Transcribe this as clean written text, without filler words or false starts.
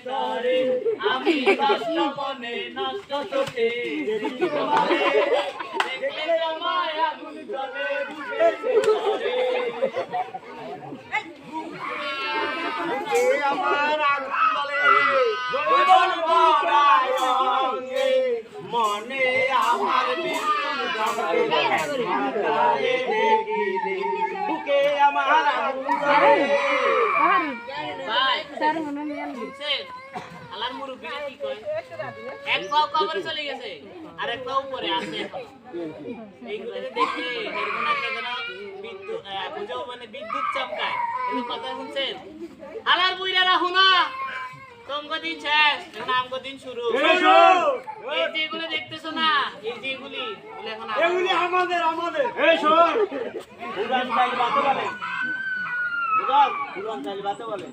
তরে আমি নষ্ট মনে নষ্ট চোখে দেখি তোমারে দেখলে আমায় আগুন জ্বলে বুঝেছে তরে বুকে আমার আগুন জ্বলে জীবন ভরায় অঙ্গে মনে আমার বিদ্যুৎ জলে দেখিলে বুকে আমার আগুন জ্বলে ভাই স্যার মনে নিয়ে আলার মুরব্বি কি কয় এক পাও কবর চলে গেছে আর এক পাও উপরে আছে এইগুলো দেখে এরকম একটা যেন বিদ্যুৎ বুঝো মানে বিদ্যুৎ চমকায় এই কথা শুনছেন আলার বুইরা হুনা তোমগো দিন শেষ এখন আমগো দিন শুরু এই যেগুলো দেখতেছো না এই যেগুলি এখন এগুলি আমাদের এই শোন উড়ান চাইলে বাতে বলে উড়ান চাইলে বাতে বলে